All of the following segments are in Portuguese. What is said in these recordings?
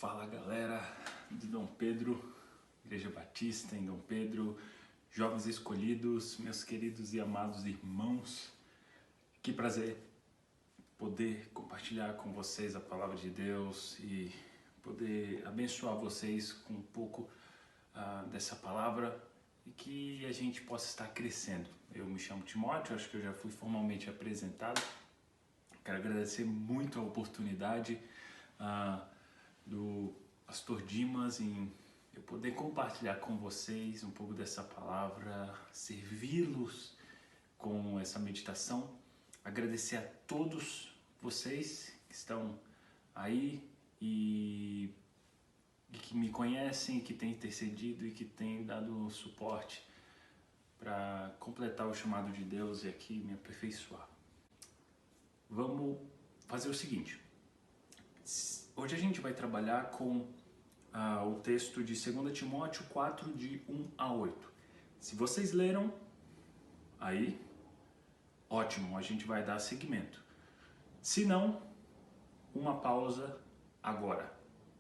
Fala galera de Dom Pedro, Igreja Batista em Dom Pedro, jovens escolhidos, meus queridos e amados irmãos, que prazer poder compartilhar com vocês a palavra de Deus e poder abençoar vocês com um pouco dessa palavra e que a gente possa estar crescendo. Eu me chamo Timóteo, acho que eu já fui formalmente apresentado. Quero agradecer muito a oportunidade do pastor Dimas em eu poder compartilhar com vocês um pouco dessa palavra, servi-los com essa meditação. Agradecer a todos vocês que estão aí e que me conhecem, que têm intercedido e que têm dado suporte para completar o chamado de Deus e aqui me aperfeiçoar. Vamos fazer o seguinte. Hoje a gente vai trabalhar com o texto de 2 Timóteo 4, de 1 a 8. Se vocês leram, aí, ótimo, a gente vai dar seguimento. Se não, uma pausa agora.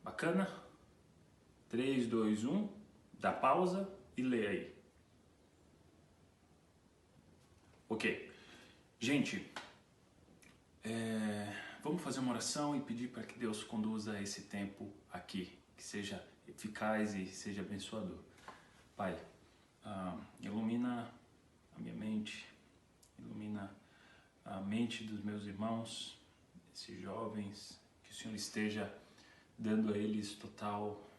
Bacana? 3, 2, 1, dá pausa e lê aí. Ok. Gente, vamos fazer uma oração e pedir para que Deus conduza esse tempo aqui, que seja eficaz e seja abençoador. Pai, ilumina a minha mente, ilumina a mente dos meus irmãos, esses jovens, que o Senhor esteja dando a eles total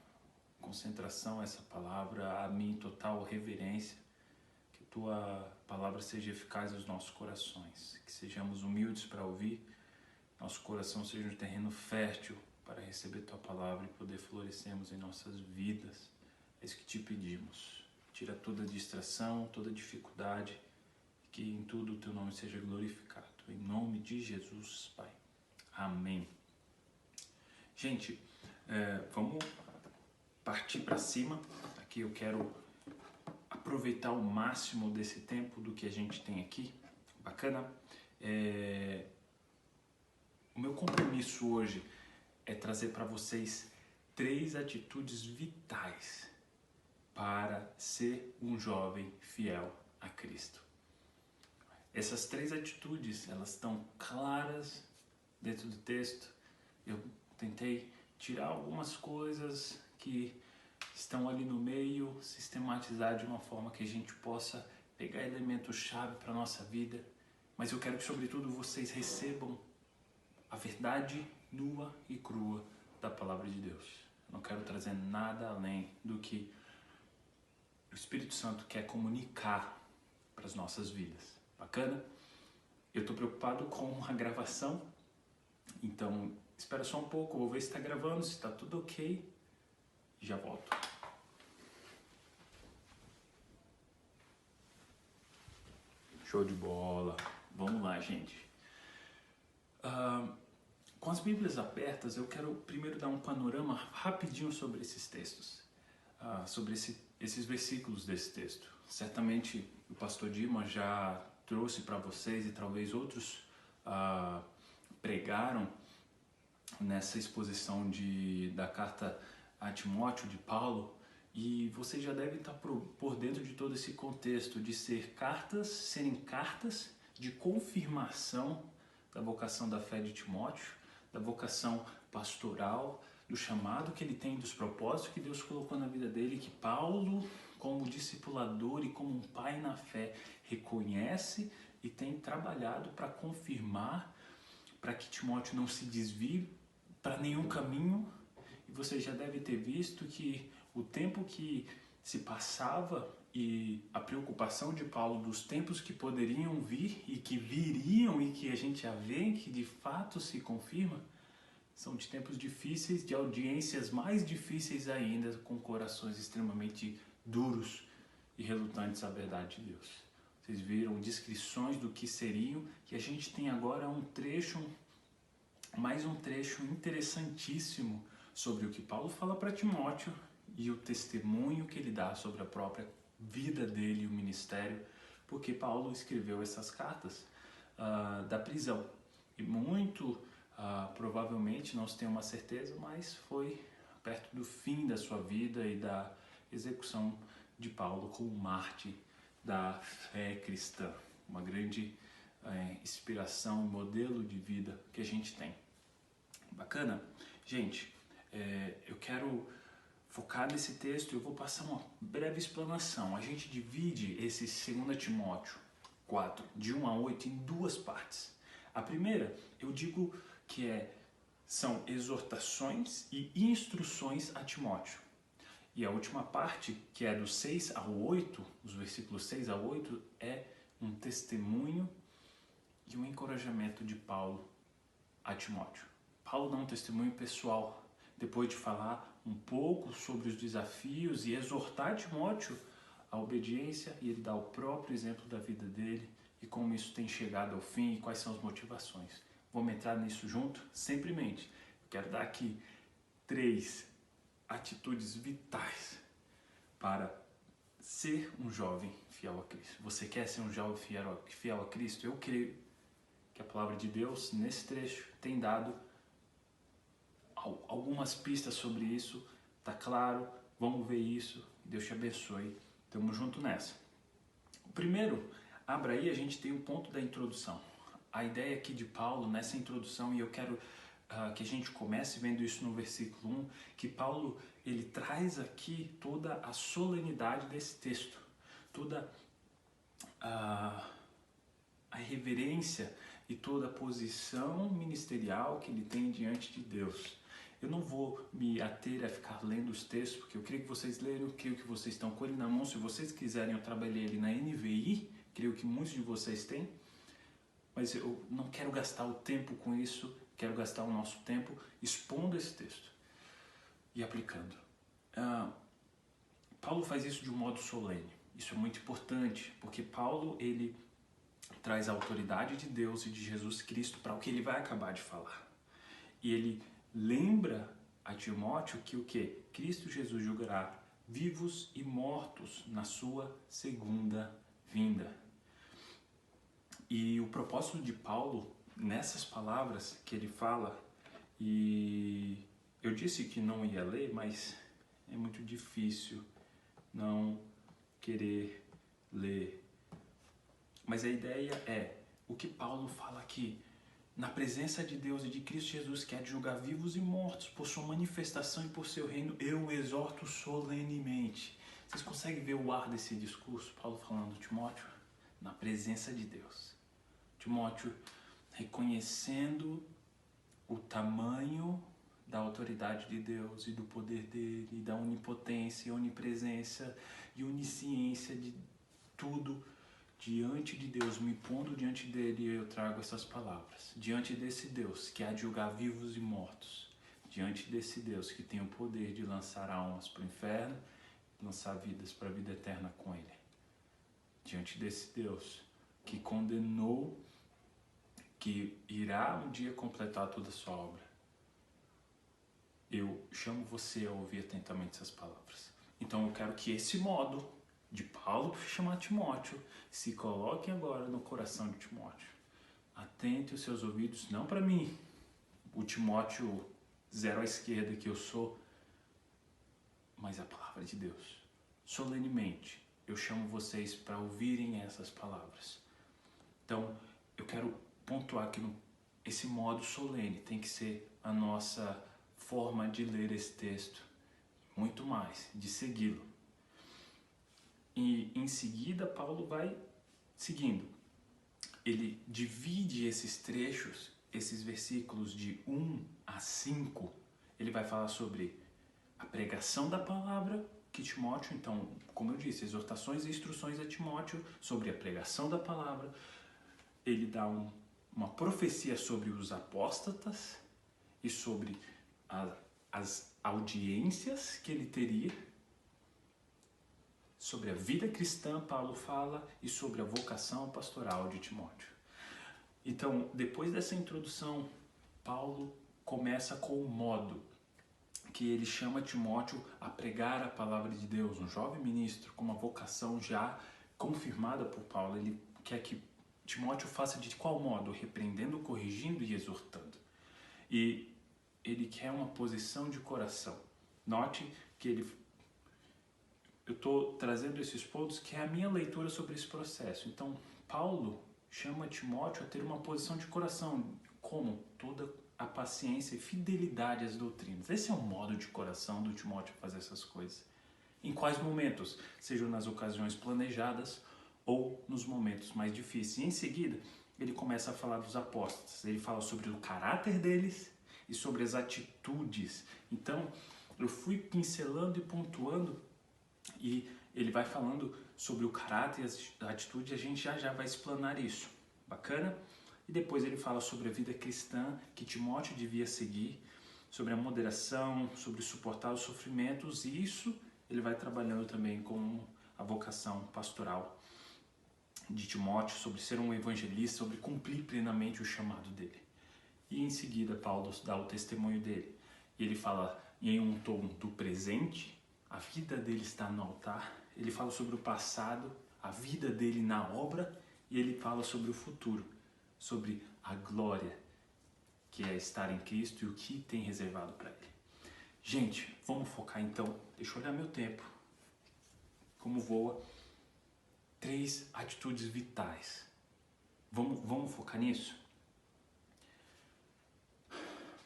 concentração a essa palavra, a mim total reverência, que Tua palavra seja eficaz aos nossos corações, que sejamos humildes para ouvir, nosso coração seja um terreno fértil para receber Tua palavra e poder florescermos em nossas vidas. É isso que te pedimos. Tira toda distração, toda dificuldade, que em tudo o Teu nome seja glorificado. Em nome de Jesus, Pai. Amém. Gente, vamos partir para cima. Aqui eu quero aproveitar o máximo desse tempo do que a gente tem aqui. Bacana? O meu compromisso hoje é trazer para vocês 3 atitudes vitais para ser um jovem fiel a Cristo. Essas 3 atitudes, elas estão claras dentro do texto. Eu tentei tirar algumas coisas que estão ali no meio, sistematizar de uma forma que a gente possa pegar elementos-chave para a nossa vida. Mas eu quero que, sobretudo, vocês recebam a verdade nua e crua da palavra de Deus. Eu não quero trazer nada além do que o Espírito Santo quer comunicar para as nossas vidas. Bacana? Eu estou preocupado com a gravação, então espera só um pouco, vou ver se está gravando, se está tudo ok, e já volto. Show de bola! Vamos lá, gente. Com as Bíblias abertas, eu quero primeiro dar um panorama rapidinho sobre esses textos, sobre esses versículos desse texto. Certamente o pastor Dimas já trouxe para vocês e talvez outros pregaram nessa exposição da carta a Timóteo de Paulo, e você já deve estar por dentro de todo esse contexto de serem cartas de confirmação da vocação da fé de Timóteo, da vocação pastoral, do chamado que ele tem, dos propósitos que Deus colocou na vida dele, que Paulo, como discipulador e como um pai na fé, reconhece e tem trabalhado para confirmar, para que Timóteo não se desvie para nenhum caminho. E você já deve ter visto que o tempo que se passava e a preocupação de Paulo dos tempos que poderiam vir e que viriam e que a gente já vê que de fato se confirma, são de tempos difíceis, de audiências mais difíceis ainda, com corações extremamente duros e relutantes à verdade de Deus. Vocês viram descrições do que seriam, e a gente tem agora mais um trecho interessantíssimo sobre o que Paulo fala para Timóteo e o testemunho que ele dá sobre a própria vida dele e o ministério, porque Paulo escreveu essas cartas da prisão. E muito provavelmente, não se tem uma certeza, mas foi perto do fim da sua vida e da execução de Paulo como mártir da fé cristã. Uma grande inspiração e modelo de vida que a gente tem. Bacana? Gente, eu quero focar nesse texto e eu vou passar uma breve explanação. A gente divide esse 2 Timóteo 4, de 1 a 8, em duas partes. A primeira, eu digo que são exortações e instruções a Timóteo. E a última parte, que é do 6 ao 8, os versículos 6 ao 8, é um testemunho e um encorajamento de Paulo a Timóteo. Paulo dá um testemunho pessoal, depois de falar um pouco sobre os desafios e exortar Timóteo à obediência, e ele dá o próprio exemplo da vida dele e como isso tem chegado ao fim e quais são as motivações. Vamos entrar nisso junto? Sempre em mente. Eu quero dar aqui 3 atitudes vitais para ser um jovem fiel a Cristo. Você quer ser um jovem fiel a Cristo? Eu creio que a palavra de Deus, nesse trecho, tem dado algumas pistas sobre isso. Tá claro? Vamos ver isso. Deus te abençoe. Tamo junto nessa. O primeiro, abra aí, a gente tem o ponto da introdução. A ideia aqui de Paulo nessa introdução, e eu quero que a gente comece vendo isso no versículo 1, que Paulo ele traz aqui toda a solenidade desse texto, toda a reverência e toda a posição ministerial que ele tem diante de Deus. Eu não vou me ater a ficar lendo os textos, porque eu creio que vocês leram, eu creio que vocês estão com ele na mão. Se vocês quiserem, eu trabalhei ele na NVI, creio que muitos de vocês têm, mas eu não quero gastar o tempo com isso, quero gastar o nosso tempo expondo esse texto e aplicando. Paulo faz isso de um modo solene. Isso é muito importante, porque Paulo ele traz a autoridade de Deus e de Jesus Cristo para o que ele vai acabar de falar. E ele lembra a Timóteo que o quê? Cristo Jesus julgará vivos e mortos na sua segunda vinda. E o propósito de Paulo, nessas palavras que ele fala, e eu disse que não ia ler, mas é muito difícil não querer ler. Mas a ideia é, o que Paulo fala aqui, na presença de Deus e de Cristo Jesus, que é de julgar vivos e mortos por sua manifestação e por seu reino, eu o exorto solenemente. Vocês conseguem ver o ar desse discurso, Paulo falando, Timóteo, na presença de Deus. Timóteo reconhecendo o tamanho da autoridade de Deus e do poder dele, e da onipotência, onipresença e onisciência de tudo diante de Deus, me pondo diante dele, eu trago essas palavras. Diante desse Deus que há de julgar vivos e mortos, diante desse Deus que tem o poder de lançar almas para o inferno, lançar vidas para a vida eterna com ele. Diante desse Deus que condenou, que irá um dia completar toda a sua obra. Eu chamo você a ouvir atentamente essas palavras. Então eu quero que esse modo de Paulo chamar Timóteo se coloque agora no coração de Timóteo. Atente os seus ouvidos, não para mim, o Timóteo zero à esquerda que eu sou, mas a palavra de Deus. Solenemente, eu chamo vocês para ouvirem essas palavras. Então, eu quero pontuar que esse modo solene tem que ser a nossa forma de ler esse texto, muito mais, de segui-lo. E em seguida, Paulo vai seguindo. Ele divide esses trechos, esses versículos de 1 a 5, ele vai falar sobre a pregação da palavra que Timóteo, então, como eu disse, exortações e instruções a Timóteo sobre a pregação da palavra. Ele dá uma profecia sobre os apóstatas e sobre as audiências que ele teria, sobre a vida cristã, Paulo fala, e sobre a vocação pastoral de Timóteo. Então, depois dessa introdução, Paulo começa com o modo que ele chama Timóteo a pregar a palavra de Deus, um jovem ministro com uma vocação já confirmada por Paulo. Ele quer que Timóteo faça de qual modo? Repreendendo, corrigindo e exortando. E ele quer uma posição de coração. Note que eu estou trazendo esses pontos que é a minha leitura sobre esse processo. Então, Paulo chama Timóteo a ter uma posição de coração, como toda a paciência e fidelidade às doutrinas. Esse é o modo de coração do Timóteo fazer essas coisas. Em quais momentos? Sejam nas ocasiões planejadas ou nos momentos mais difíceis. E em seguida, ele começa a falar dos apóstolos. Ele fala sobre o caráter deles e sobre as atitudes. Então, eu fui pincelando e pontuando, e ele vai falando sobre o caráter e a atitude, e a gente já vai explanar isso. Bacana? E depois ele fala sobre a vida cristã que Timóteo devia seguir, sobre a moderação, sobre suportar os sofrimentos, e isso ele vai trabalhando também com a vocação pastoral de Timóteo, sobre ser um evangelista, sobre cumprir plenamente o chamado dele. E em seguida Paulo dá o testemunho dele. E ele fala em um tom do presente, a vida dele está no altar. Ele fala sobre o passado, a vida dele na obra, e ele fala sobre o futuro, sobre a glória que é estar em Cristo e o que tem reservado para ele. Gente, vamos focar então. Deixa eu olhar meu tempo. Como voa. 3 atitudes vitais. Vamos focar nisso?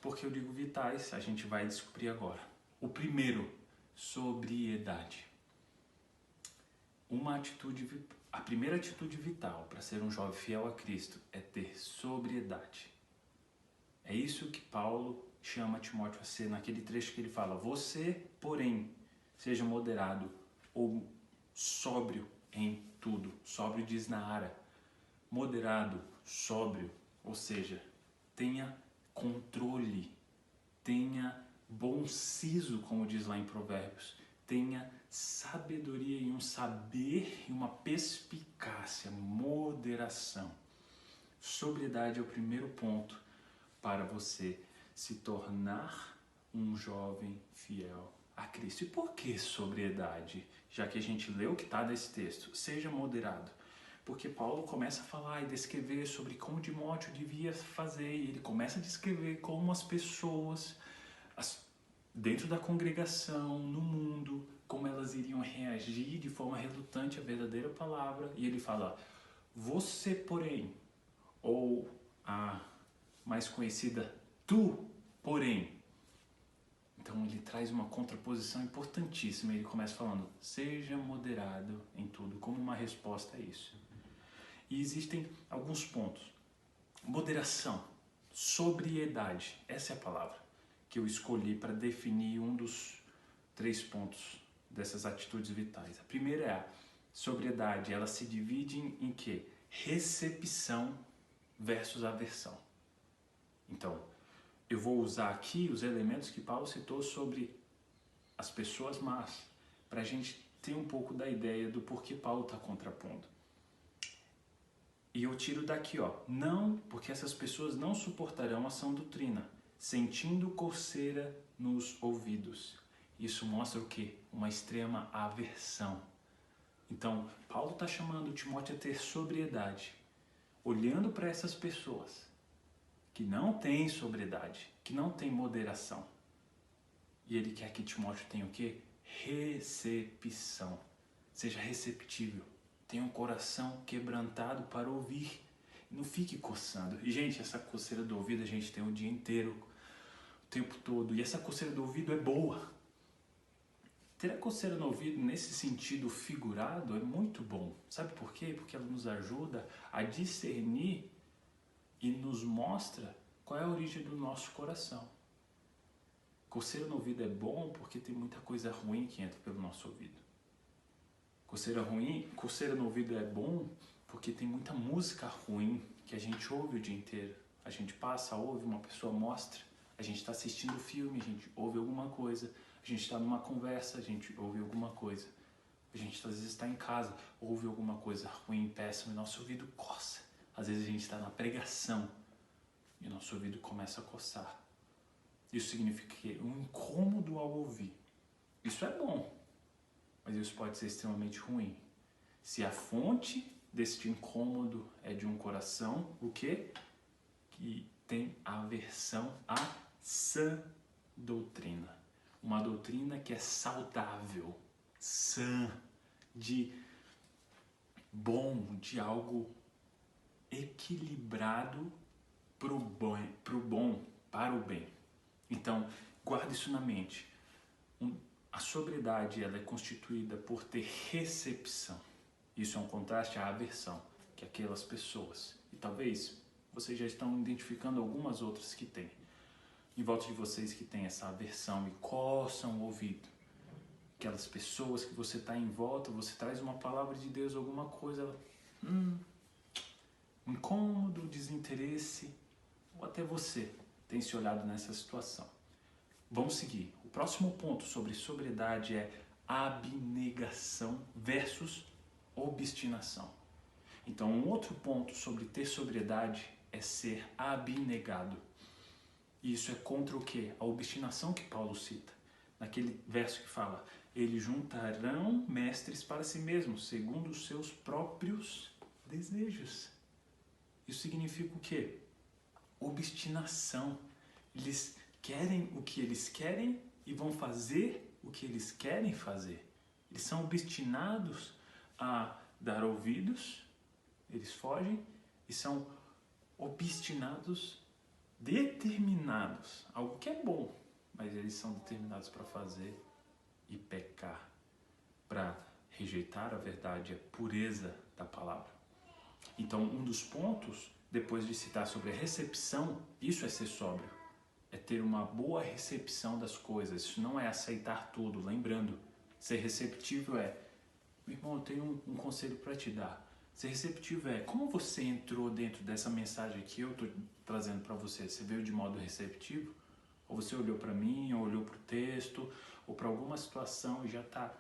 Porque eu digo vitais, a gente vai descobrir agora. O primeiro, sobriedade. A primeira atitude vital para ser um jovem fiel a Cristo é ter sobriedade. É isso que Paulo chama Timóteo a ser naquele trecho que ele fala: você, porém, seja moderado ou sóbrio em tudo. Sóbrio diz na área. Moderado, sóbrio, ou seja, tenha controle, tenha bom siso, como diz lá em Provérbios, tenha sabedoria e um saber e uma perspicácia, moderação. Sobriedade é o primeiro ponto para você se tornar um jovem fiel a Cristo. E por que sobriedade? Já que a gente leu o que está nesse texto, seja moderado. Porque Paulo começa a falar e descrever sobre como Timóteo devia fazer, e ele começa a descrever como as pessoas dentro da congregação, no mundo, como elas iriam reagir de forma relutante à verdadeira palavra. E ele fala: você, porém, ou a mais conhecida, tu, porém. Então ele traz uma contraposição importantíssima. Ele começa falando: seja moderado em tudo, como uma resposta a isso. E existem alguns pontos. Moderação, sobriedade, essa é a palavra que eu escolhi para definir um dos 3 pontos dessas atitudes vitais. A primeira é a sobriedade. Ela se divide em quê? Recepção versus aversão. Então, eu vou usar aqui os elementos que Paulo citou sobre as pessoas más, para a gente ter um pouco da ideia do porquê Paulo está contrapondo. E eu tiro daqui, não, porque essas pessoas não suportarão a sã doutrina, sentindo coceira nos ouvidos. Isso mostra o quê? Uma extrema aversão. Então, Paulo está chamando Timóteo a ter sobriedade, olhando para essas pessoas que não têm sobriedade, que não têm moderação. E ele quer que Timóteo tenha o quê? Recepção. Seja receptível. Tenha um coração quebrantado para ouvir. Não fique coçando. E, gente, essa coceira do ouvido a gente tem o dia inteiro, o tempo todo. E essa coceira do ouvido é boa. Ter a coceira no ouvido nesse sentido figurado é muito bom. Sabe por quê? Porque ela nos ajuda a discernir e nos mostra qual é a origem do nosso coração. Coceira no ouvido é bom porque tem muita coisa ruim que entra pelo nosso ouvido. Coceira no ouvido é bom porque tem muita música ruim que a gente ouve o dia inteiro. A gente passa, ouve, uma pessoa mostra, a gente está assistindo filme, a gente ouve alguma coisa, a gente está numa conversa, a gente ouve alguma coisa. A gente às vezes está em casa, ouve alguma coisa ruim, péssima, e nosso ouvido coça. Às vezes a gente está na pregação e nosso ouvido começa a coçar. Isso significa que um incômodo ao ouvir. Isso é bom, mas isso pode ser extremamente ruim. Se a fonte deste incômodo é de um coração, o quê? Que tem aversão à sã doutrina. uma doutrina que é saudável, sã, de bom, de algo equilibrado para o bem. Então, guarde isso na mente. A sobriedade ela é constituída por ter recepção. Isso é um contraste à aversão, que aquelas pessoas, e talvez vocês já estão identificando algumas outras que têm, em volta de vocês que têm essa aversão e coçam o ouvido. Aquelas pessoas que você está em volta, você traz uma palavra de Deus, alguma coisa, ela, incômodo, desinteresse, ou até você tem se olhado nessa situação. Vamos seguir. O próximo ponto sobre sobriedade é abnegação versus obstinação. Então, um outro ponto sobre ter sobriedade é ser abnegado. E isso é contra o quê? A obstinação que Paulo cita. Naquele verso que fala, eles juntarão mestres para si mesmos, segundo os seus próprios desejos. Isso significa o quê? Obstinação. Eles querem o que eles querem e vão fazer o que eles querem fazer. Eles são obstinados a dar ouvidos, eles fogem e são obstinados, determinados, algo que é bom, mas eles são determinados para fazer e pecar, para rejeitar a verdade, a pureza da palavra. Então, um dos pontos, depois de citar sobre a recepção, isso é ser sóbrio. É ter uma boa recepção das coisas. Isso não é aceitar tudo. Lembrando, ser receptivo é... Meu irmão, eu tenho um conselho para te dar. Ser receptivo é como você entrou dentro dessa mensagem que eu estou trazendo para você. Você veio de modo receptivo? Ou você olhou para mim, ou olhou para o texto, ou para alguma situação e já está...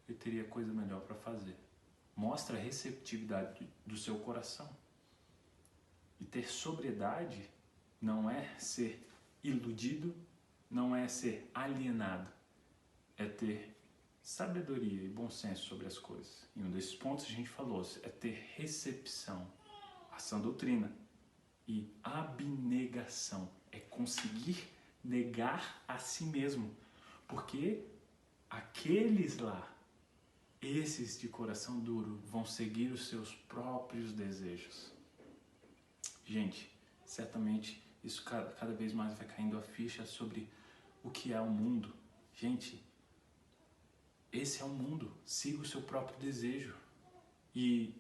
eu teria coisa melhor para fazer. Mostra a receptividade do seu coração. E ter sobriedade não é ser iludido, não é ser alienado. É ter sabedoria e bom senso sobre as coisas. E um desses pontos a gente falou, é ter recepção à sã doutrina. E abnegação é conseguir negar a si mesmo. Porque aqueles lá, esses de coração duro, vão seguir os seus próprios desejos. Gente, certamente isso cada vez mais vai caindo a ficha sobre o que é o mundo. Gente, esse é o mundo. Siga o seu próprio desejo. E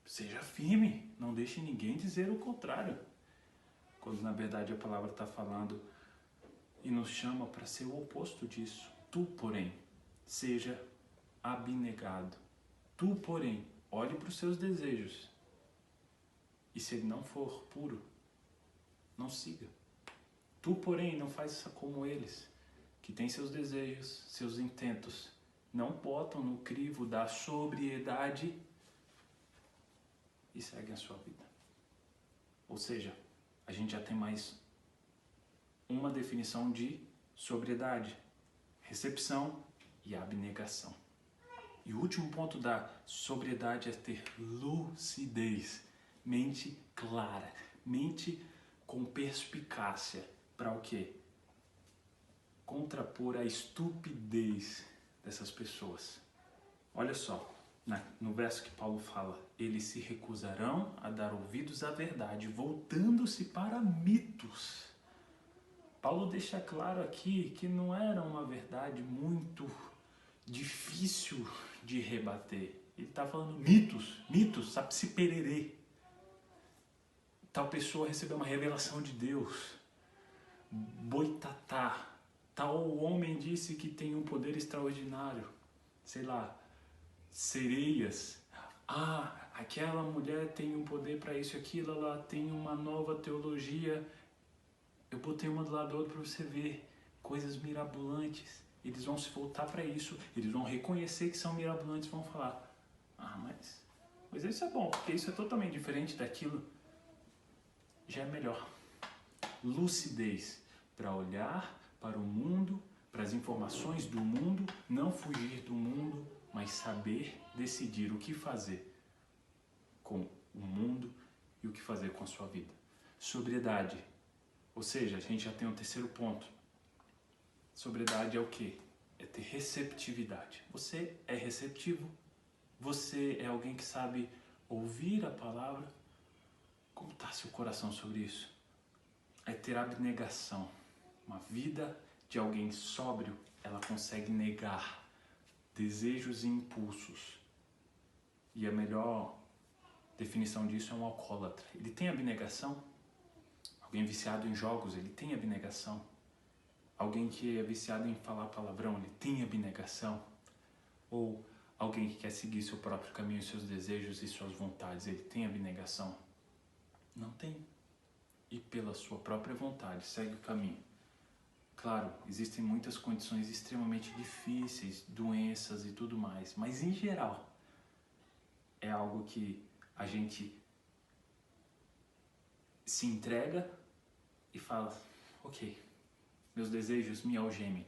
seja firme. Não deixe ninguém dizer o contrário. Quando na verdade a palavra está falando e nos chama para ser o oposto disso. Tu, porém, seja abnegado. Tu, porém, olhe para os seus desejos. E se ele não for puro, não siga. Tu, porém, não faz como eles, que têm seus desejos, seus intentos, não botam no crivo da sobriedade e seguem a sua vida. Ou seja, a gente já tem mais uma definição de sobriedade, recepção e abnegação. E o último ponto da sobriedade é ter lucidez, mente clara, mente com perspicácia. Para o quê? Contrapor a estupidez dessas pessoas. Olha só, no verso que Paulo fala, eles se recusarão a dar ouvidos à verdade, voltando-se para mitos. Paulo deixa claro aqui que não era uma verdade muito difícil de rebater. Ele está falando mitos, sabe-se pererê. Tal pessoa recebeu uma revelação de Deus. Boitatá. Tal homem disse que tem um poder extraordinário. Sei lá, sereias. Aquela mulher tem um poder para isso e aquilo, ela tem uma nova teologia. Eu botei uma do lado do outro para você ver. Coisas mirabolantes. Eles vão se voltar para isso, eles vão reconhecer que são mirabolantes, vão falar, mas isso é bom, porque isso é totalmente diferente daquilo. Já é melhor. Lucidez para olhar para o mundo, para as informações do mundo, não fugir do mundo, mas saber decidir o que fazer com o mundo e o que fazer com a sua vida. Sobriedade. Ou seja, a gente já tem o terceiro ponto. Sobriedade é o quê? É ter receptividade. Você é receptivo? Você é alguém que sabe ouvir a palavra? Como está seu coração sobre isso? É ter abnegação. Uma vida de alguém sóbrio, ela consegue negar desejos e impulsos. E a melhor definição disso é um alcoólatra. Ele tem abnegação? Alguém viciado em jogos, ele tem abnegação? Alguém que é viciado em falar palavrão, ele tem abnegação? Ou alguém que quer seguir seu próprio caminho, seus desejos e suas vontades, ele tem abnegação? Não tem. E pela sua própria vontade, segue o caminho. Claro, existem muitas condições extremamente difíceis, doenças e tudo mais, mas em geral, é algo que a gente se entrega e fala, ok, meus desejos me algemem,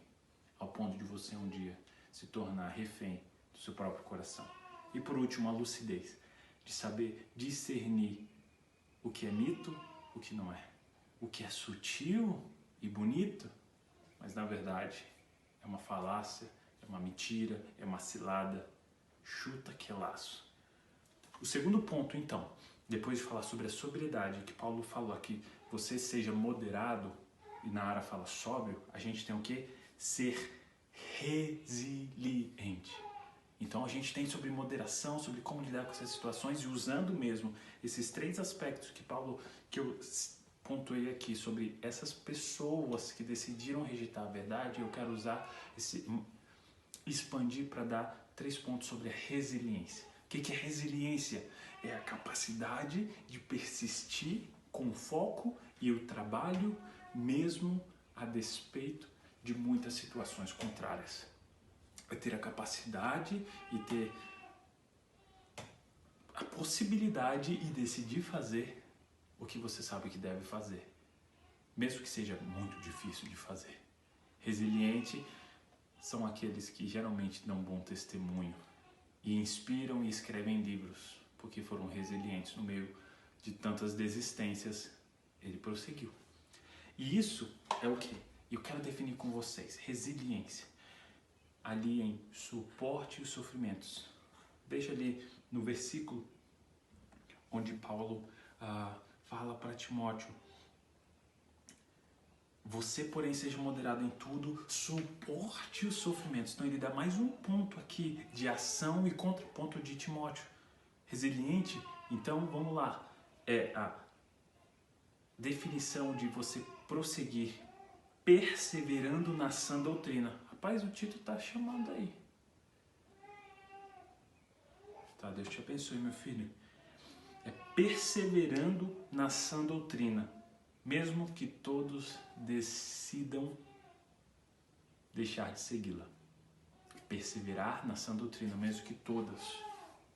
ao ponto de você um dia se tornar refém do seu próprio coração. E por último, a lucidez, de saber discernir o que é mito, o que não é. O que é sutil e bonito, mas na verdade é uma falácia, é uma mentira, é uma cilada. Chuta que é laço. O segundo ponto, então, depois de falar sobre a sobriedade, que Paulo falou aqui, você seja moderado, e Nara fala sóbrio, a gente tem o quê? Ser resiliente. Então a gente tem sobre moderação, sobre como lidar com essas situações e usando mesmo esses 3 aspectos que eu pontuei aqui sobre essas pessoas que decidiram rejeitar a verdade, eu quero expandir para dar 3 pontos sobre a resiliência. O que é resiliência? É a capacidade de persistir com foco e o trabalho, mesmo a despeito de muitas situações contrárias. É ter a capacidade e ter a possibilidade e decidir fazer o que você sabe que deve fazer, mesmo que seja muito difícil de fazer. Resiliente são aqueles que geralmente dão bom testemunho e inspiram e escrevem livros, porque foram resilientes no meio de tantas desistências, ele prosseguiu. E isso é o que eu quero definir com vocês, resiliência. Ali em suporte e os sofrimentos. Veja ali no versículo onde Paulo fala para Timóteo: você, porém, seja moderado em tudo, suporte os sofrimentos. Então ele dá mais um ponto aqui de ação e contraponto de Timóteo. Resiliente, então vamos lá, é a definição de você prosseguir perseverando na sã doutrina. Rapaz, o título está chamando aí. Tá, Deus te abençoe, meu filho. É perseverando na sã doutrina, mesmo que todos decidam deixar de segui-la. Perseverar na sã doutrina, mesmo que todas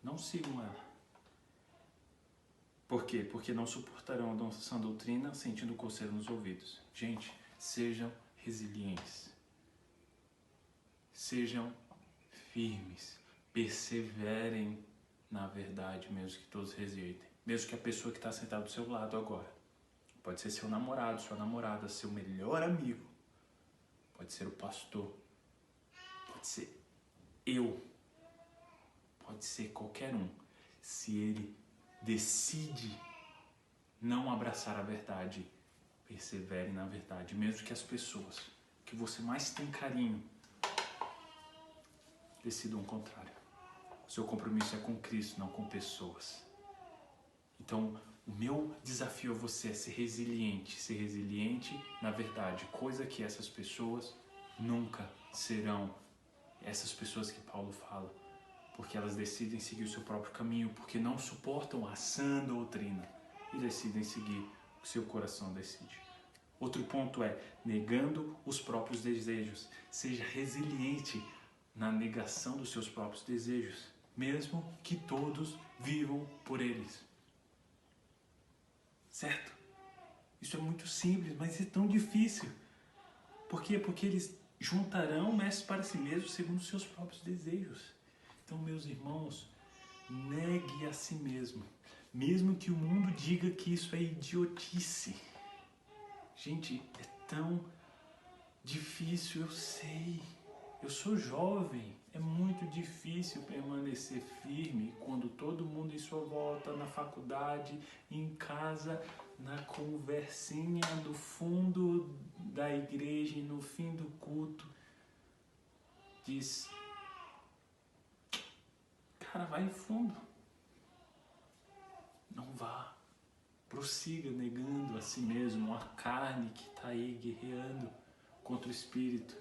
não sigam ela. Por quê? Porque não suportarão a sã doutrina sentindo coceira nos ouvidos. Gente, sejam resilientes. Sejam firmes. Perseverem na verdade, mesmo que todos rejeitem. Mesmo que a pessoa que está sentada do seu lado agora, pode ser seu namorado, sua namorada, seu melhor amigo, pode ser o pastor, pode ser eu, pode ser qualquer um. Se ele decide não abraçar a verdade, persevere na verdade, mesmo que as pessoas que você mais tem carinho decidam o contrário. O seu compromisso é com Cristo, não com pessoas. Então, o meu desafio a você é ser resiliente na verdade, coisa que essas pessoas nunca serão. Essas pessoas que Paulo fala, porque elas decidem seguir o seu próprio caminho, porque não suportam a sã doutrina e decidem seguir o que seu coração decide. Outro ponto é negando os próprios desejos. Seja resiliente na negação dos seus próprios desejos, mesmo que todos vivam por eles. Certo? Isso é muito simples, mas é tão difícil. Por quê? Porque eles juntarão mestres para si mesmos segundo os seus próprios desejos. Então, meus irmãos, negue a si mesmo. Mesmo que o mundo diga que isso é idiotice. Gente, é tão Difícil, eu sei. Eu sou jovem. É muito difícil permanecer firme quando todo mundo em sua volta, na faculdade, em casa, na conversinha do fundo da igreja e no fim do culto, diz: cara, vai fundo. Não vá. Prossiga negando a si mesmo, a carne que está aí guerreando contra o espírito.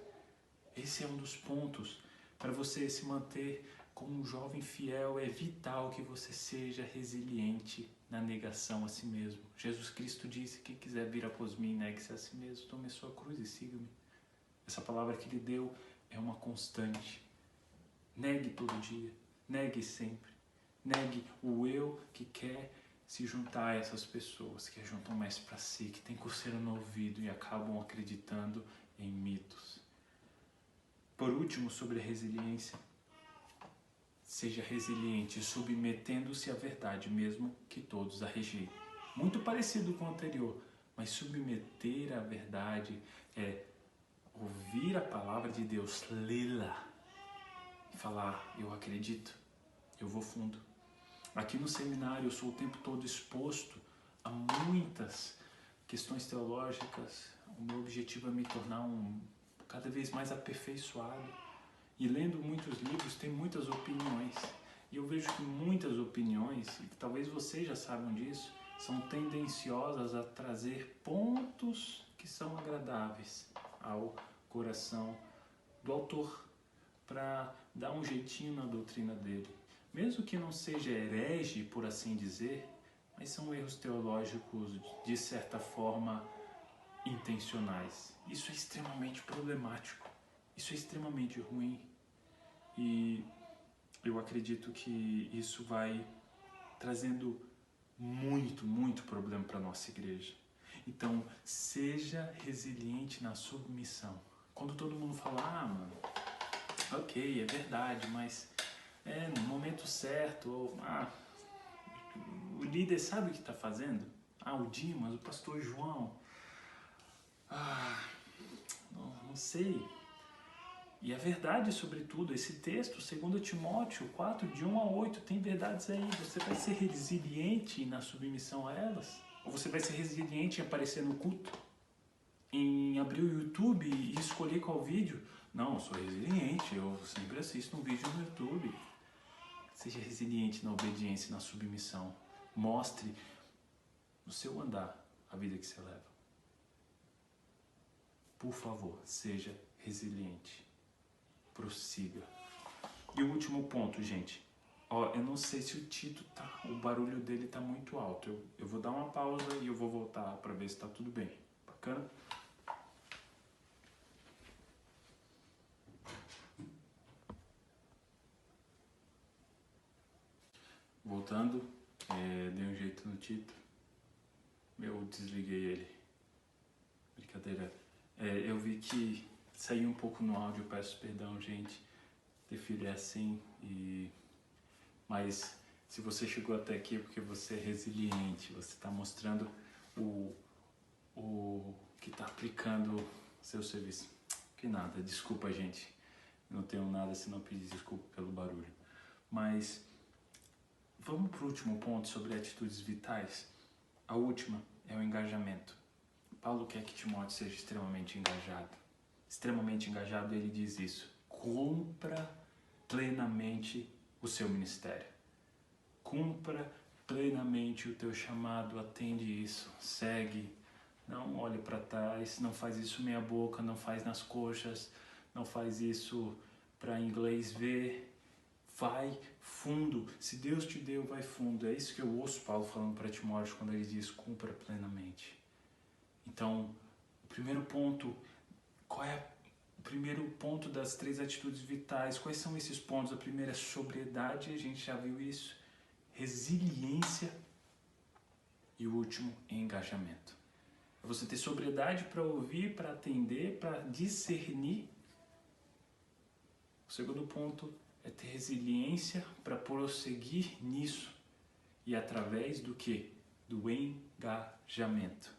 Esse é um dos pontos. Para você se manter como um jovem fiel, é vital que você seja resiliente na negação a si mesmo. Jesus Cristo disse: quem quiser vir após mim, negue-se a si mesmo, tome a sua cruz e siga-me. Essa palavra que ele deu é uma constante. Negue todo dia, negue sempre. Negue o eu que quer se juntar a essas pessoas, que juntam mais para si, que tem coceira no ouvido e acabam acreditando em mitos. Por último, sobre a resiliência, seja resiliente, submetendo-se à verdade, mesmo que todos a rejeitem. Muito parecido com o anterior, mas submeter à verdade é ouvir a palavra de Deus, lê-la e falar: eu acredito, eu vou fundo. Aqui no seminário eu sou o tempo todo exposto a muitas questões teológicas. O meu objetivo é me tornar cada vez mais aperfeiçoado. E lendo muitos livros, tem muitas opiniões. E eu vejo que muitas opiniões, e talvez vocês já saibam disso, são tendenciosas a trazer pontos que são agradáveis ao coração do autor, para dar um jeitinho na doutrina dele. Mesmo que não seja herege, por assim dizer, mas são erros teológicos, de certa forma, intencionais. Isso é extremamente problemático. Isso é extremamente ruim. E eu acredito que isso vai trazendo muito problema para a nossa igreja. Então, seja resiliente na submissão. Quando todo mundo fala: mano, ok, é verdade, mas no momento certo, ou o líder sabe o que está fazendo? O Dimas, o pastor João, não sei. E a verdade sobre tudo, esse texto, 2 Timóteo 4, de 1 a 8, tem verdades aí. Você vai ser resiliente na submissão a elas? Ou você vai ser resiliente em aparecer no culto? Em abrir o YouTube e escolher qual vídeo? Não, eu sou resiliente, eu sempre assisto um vídeo no YouTube. Seja resiliente na obediência e na submissão. Mostre no seu andar a vida que você leva. Por favor, seja resiliente. Prossiga. E o último ponto, gente. Eu não sei se o barulho dele tá muito alto. Eu vou dar uma pausa e eu vou voltar para ver se tá tudo bem. Bacana? Voltando, dei um jeito no Tito. Eu desliguei ele. Brincadeira. Eu vi que saiu um pouco no áudio, peço perdão, gente. Prefiro assim. Mas se você chegou até aqui é porque você é resiliente, você está mostrando o que está aplicando seu serviço. Que nada, desculpa, gente. Não tenho nada se não pedir desculpa pelo barulho. Mas vamos para o último ponto sobre atitudes vitais. A última é o engajamento. Paulo quer que Timóteo seja extremamente engajado. Extremamente engajado, ele diz isso. Cumpra plenamente o seu ministério. Cumpra plenamente o teu chamado, atende isso, segue. Não olhe para trás, não faz isso meia boca, não faz nas coxas, não faz isso para inglês ver. Vai fundo. Se Deus te deu, vai fundo. É isso que eu ouço Paulo falando para Timóteo quando ele diz: cumpra plenamente. Então, o primeiro ponto, qual é o primeiro ponto das 3 atitudes vitais? Quais são esses pontos? A primeira é sobriedade, a gente já viu isso. Resiliência. E o último é engajamento. É você ter sobriedade para ouvir, para atender, para discernir. O segundo ponto é ter resiliência para prosseguir nisso. E através do quê? Do engajamento.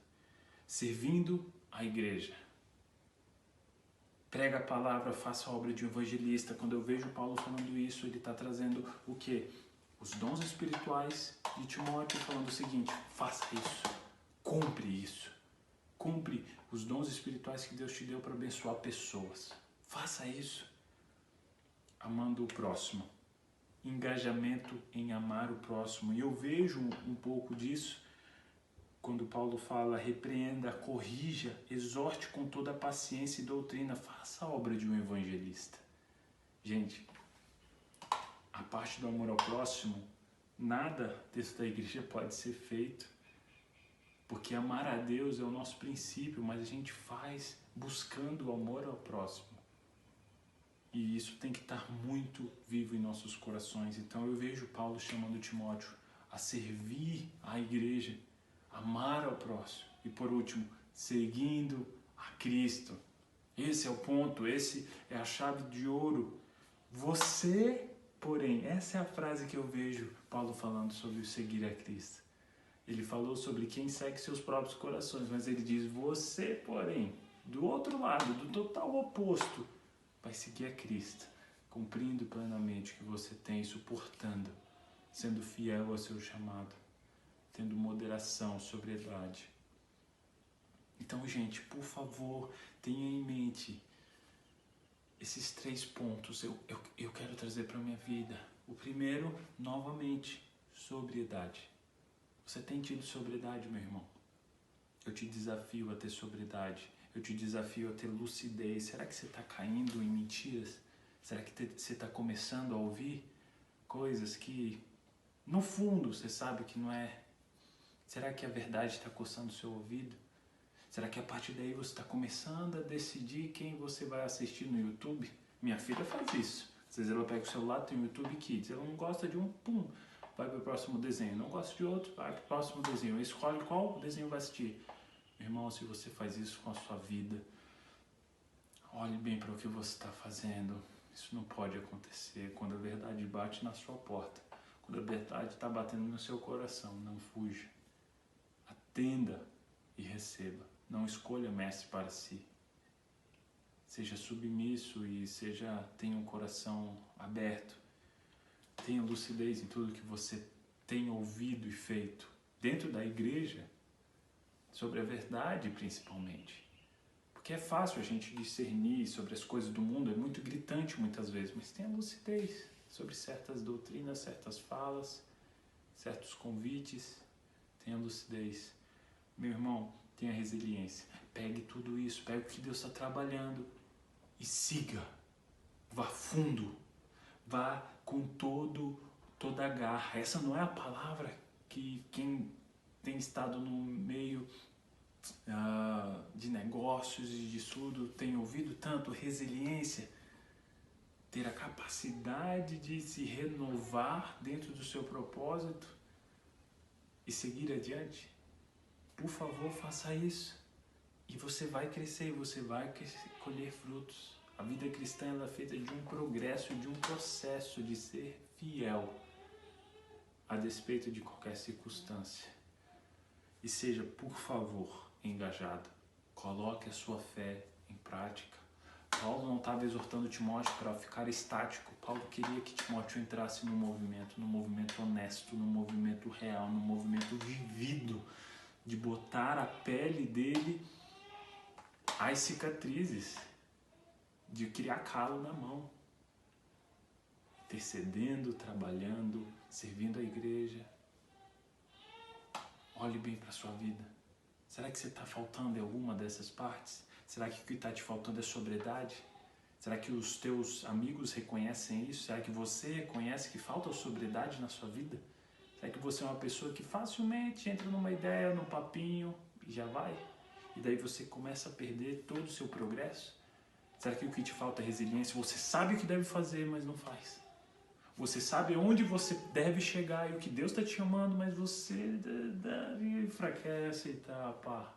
Servindo a igreja. Prega a palavra, faça a obra de um evangelista. Quando eu vejo Paulo falando isso, ele está trazendo o quê? Os dons espirituais de Timóteo, falando o seguinte: faça isso, cumpre isso. Cumpre os dons espirituais que Deus te deu para abençoar pessoas. Faça isso. Amando o próximo. Engajamento em amar o próximo. E eu vejo um pouco disso quando Paulo fala: repreenda, corrija, exorte com toda a paciência e doutrina. Faça a obra de um evangelista. Gente, a parte do amor ao próximo, nada dentro da igreja pode ser feito, porque amar a Deus é o nosso princípio, mas a gente faz buscando o amor ao próximo. E isso tem que estar muito vivo em nossos corações. Então eu vejo Paulo chamando Timóteo a servir a igreja, amar ao próximo. E por último, seguindo a Cristo. Esse é o ponto, esse é a chave de ouro. Você, porém, essa é a frase que eu vejo Paulo falando sobre o seguir a Cristo. Ele falou sobre quem segue seus próprios corações, mas ele diz: você, porém, do outro lado, do total oposto, vai seguir a Cristo, cumprindo plenamente o que você tem, suportando, sendo fiel ao seu chamado, tendo moderação, sobriedade. Então, gente, por favor, tenha em mente esses 3 pontos eu quero trazer para a minha vida. O primeiro, novamente, sobriedade. Você tem tido sobriedade, meu irmão? Eu te desafio a ter sobriedade. Eu te desafio a ter lucidez. Será que você está caindo em mentiras? Será que você está começando a ouvir coisas que, no fundo, você sabe que não é? Será que a verdade está coçando o seu ouvido? Será que a partir daí você está começando a decidir quem você vai assistir no YouTube? Minha filha faz isso. Às vezes ela pega o celular, tem o YouTube Kids. Ela não gosta de um, pum, vai para o próximo desenho. Não gosta de outro, vai para o próximo desenho. Escolhe qual desenho vai assistir. Meu irmão, se você faz isso com a sua vida, olhe bem para o que você está fazendo. Isso não pode acontecer quando a verdade bate na sua porta. Quando a verdade está batendo no seu coração, não fuja. Atenda e receba. Não escolha mestre para si. Seja submisso e tenha um coração aberto. Tenha lucidez em tudo que você tem ouvido e feito dentro da igreja, sobre a verdade principalmente. Porque é fácil a gente discernir sobre as coisas do mundo, é muito gritante muitas vezes, mas tenha lucidez sobre certas doutrinas, certas falas, certos convites. Tenha lucidez. Meu irmão, tenha resiliência. Pegue tudo isso, pegue o que Deus está trabalhando e siga. Vá fundo. Vá com toda a garra. Essa não é a palavra que quem tem estado no meio de negócios e de estudo tem ouvido tanto. Resiliência. Ter a capacidade de se renovar dentro do seu propósito e seguir adiante. Por favor, faça isso. E você vai crescer, você vai colher frutos. A vida cristã ela é feita de um progresso, de um processo de ser fiel a despeito de qualquer circunstância. E seja, por favor, engajado. Coloque a sua fé em prática. Paulo não estava exortando Timóteo para ficar estático. Paulo queria que Timóteo entrasse num movimento honesto, num movimento real, num movimento vivido, de botar a pele dele as cicatrizes, de criar calo na mão, intercedendo, trabalhando, servindo a igreja. Olhe bem para a sua vida. Será que você está faltando em alguma dessas partes? Será que o que está te faltando é sobriedade? Será que os teus amigos reconhecem isso? Será que você reconhece que falta sobriedade na sua vida? Será que você é uma pessoa que facilmente entra numa ideia, num papinho e já vai? E daí você começa a perder todo o seu progresso? Será que o que te falta é resiliência? Você sabe o que deve fazer, mas não faz. Você sabe onde você deve chegar e o que Deus está te chamando, mas você enfraquece e tá, pá.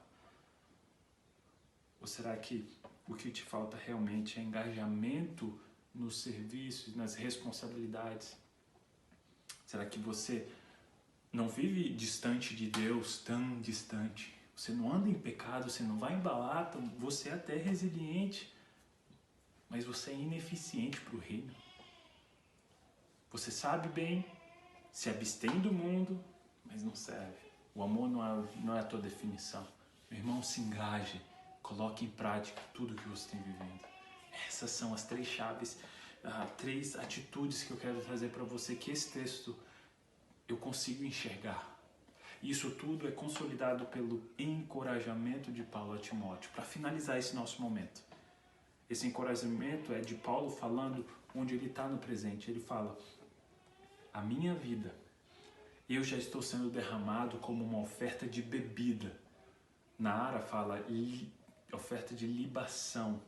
Ou será que o que te falta realmente é engajamento no serviço, nas responsabilidades? Será que você não vive distante de Deus, tão distante? Você não anda em pecado, você não vai embalar, você é até resiliente, mas você é ineficiente para o reino. Você sabe bem, se abstém do mundo, mas não serve. O amor não é a tua definição. Meu irmão, se engaje, coloque em prática tudo que você tem vivendo. Essas são as 3 chaves, 3 atitudes que eu quero trazer para você, que esse texto eu consigo enxergar. Isso tudo é consolidado pelo encorajamento de Paulo a Timóteo. Para finalizar esse nosso momento, esse encorajamento é de Paulo falando onde ele está no presente. Ele fala: a minha vida, eu já estou sendo derramado como uma oferta de bebida. Na Ara fala oferta de libação.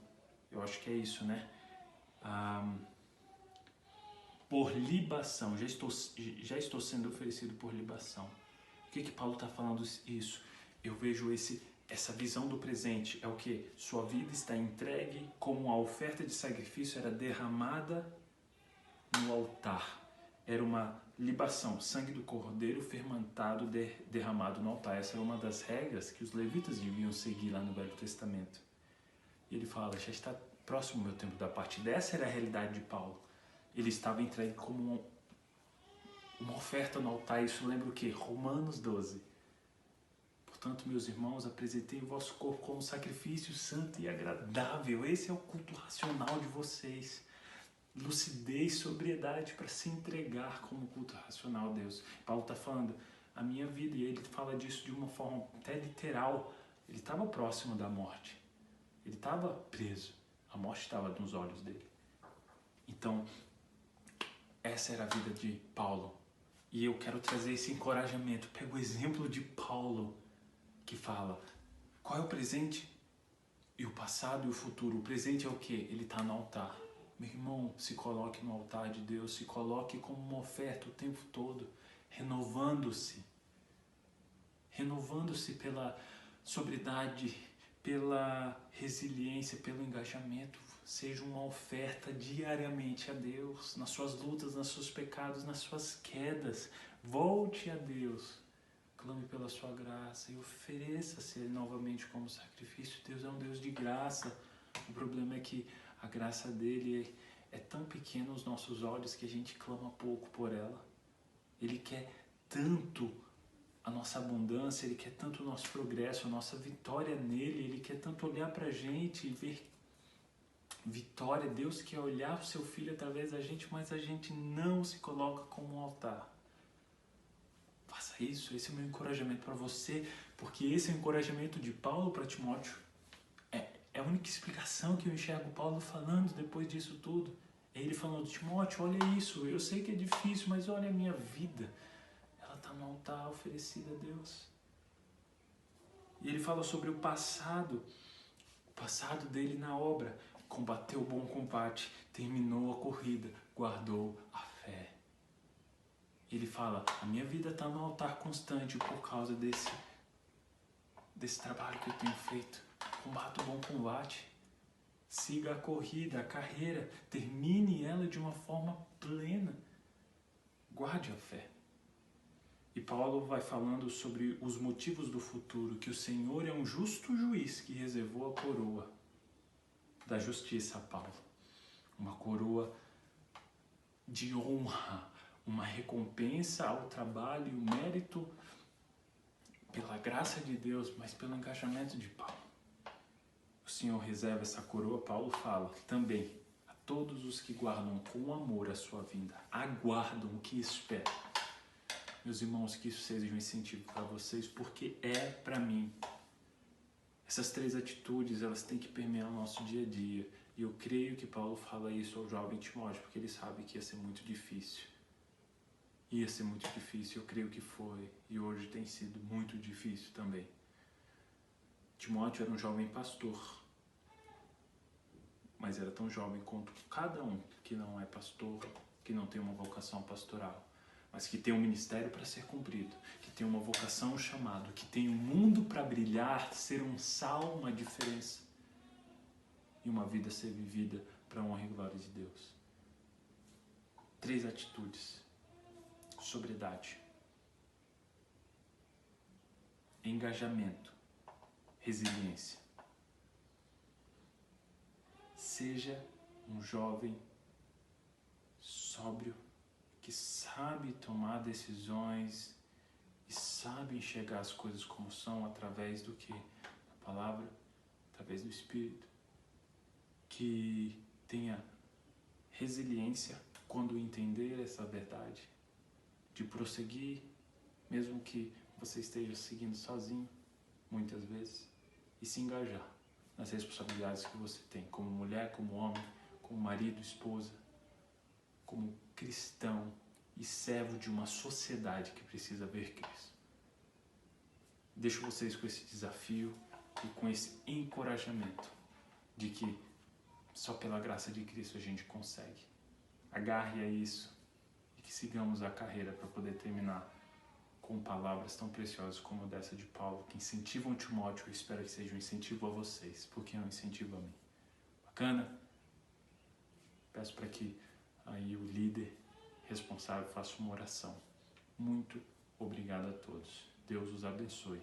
Eu acho que é isso, né? Por libação. Já estou sendo oferecido por libação. O que Paulo está falando isso? Eu vejo essa visão do presente. É o que? Sua vida está entregue como a oferta de sacrifício era derramada no altar. Era uma libação, sangue do cordeiro fermentado derramado no altar. Essa era uma das regras que os levitas deviam seguir lá no Velho Testamento. E ele fala: já está próximo o meu tempo da partida. Essa era a realidade de Paulo. Ele estava entregue como uma oferta no altar. Isso lembra o quê? Romanos 12. Portanto, meus irmãos, apresentei o vosso corpo como sacrifício santo e agradável. Esse é o culto racional de vocês. Lucidez, sobriedade para se entregar como culto racional a Deus. Paulo está falando a minha vida, e ele fala disso de uma forma até literal. Ele estava próximo da morte. Ele estava preso. A morte estava nos olhos dele. Então, essa era a vida de Paulo. E eu quero trazer esse encorajamento. Pega o exemplo de Paulo, que fala: qual é o presente e o passado e o futuro? O presente é o quê? Ele está no altar. Meu irmão, se coloque no altar de Deus, se coloque como uma oferta o tempo todo, renovando-se pela sobriedade, pela resiliência, pelo engajamento. Seja uma oferta diariamente a Deus, nas suas lutas, nos seus pecados, nas suas quedas. Volte a Deus, clame pela sua graça e ofereça-se novamente como sacrifício. Deus é um Deus de graça. O problema é que a graça dele é tão pequena aos nossos olhos que a gente clama pouco por ela. Ele quer tanto a nossa abundância, ele quer tanto o nosso progresso, a nossa vitória nele, ele quer tanto olhar pra gente e ver vitória. Deus quer olhar o seu filho através da gente, mas a gente não se coloca como um altar. Faça isso, esse é o meu encorajamento para você, porque esse é o encorajamento de Paulo para Timóteo. É a única explicação que eu enxergo Paulo falando depois disso tudo. É ele falando: Timóteo, olha isso, eu sei que é difícil, mas olha a minha vida. Ela está no altar oferecida a Deus. E ele fala sobre o passado dele na obra. Combateu o bom combate, terminou a corrida, guardou a fé. Ele fala: a minha vida está no altar constante por causa desse trabalho que eu tenho feito. Combata o bom combate, siga a corrida, a carreira, termine ela de uma forma plena, guarde a fé. E Paulo vai falando sobre os motivos do futuro, que o Senhor é um justo juiz que reservou a coroa da justiça a Paulo. Uma coroa de honra, uma recompensa ao trabalho e o mérito pela graça de Deus, mas pelo engajamento de Paulo. O Senhor reserva essa coroa, Paulo fala, também a todos os que guardam com amor a sua vinda, aguardam o que esperam. Meus irmãos, que isso seja um incentivo para vocês, porque é para mim. Essas 3 atitudes, elas têm que permear o nosso dia a dia. E eu creio que Paulo fala isso ao jovem Timóteo, porque ele sabe que ia ser muito difícil. Ia ser muito difícil, eu creio que foi. E hoje tem sido muito difícil também. Timóteo era um jovem pastor, mas era tão jovem quanto cada um que não é pastor, que não tem uma vocação pastoral, mas que tem um ministério para ser cumprido, que tem uma vocação, um chamado, que tem um mundo para brilhar, ser um sal, uma diferença, e uma vida a ser vivida para a honra e glória de Deus. 3 atitudes: sobriedade, engajamento, resiliência. Seja um jovem sóbrio que sabe tomar decisões e sabe enxergar as coisas como são através do que? A palavra, através do Espírito. Que tenha resiliência quando entender essa verdade, de prosseguir, mesmo que você esteja seguindo sozinho, muitas vezes, e se engajar nas responsabilidades que você tem, como mulher, como homem, como marido, esposa, como cristão e servo de uma sociedade que precisa ver Cristo. Deixo vocês com esse desafio e com esse encorajamento de que só pela graça de Cristo a gente consegue. Agarre a isso e que sigamos a carreira para poder terminar com palavras tão preciosas como dessa de Paulo, que incentivam Timóteo. Eu espero que seja um incentivo a vocês, porque é um incentivo a mim. Bacana? Peço para que aí o líder responsável faça uma oração. Muito obrigado a todos. Deus os abençoe.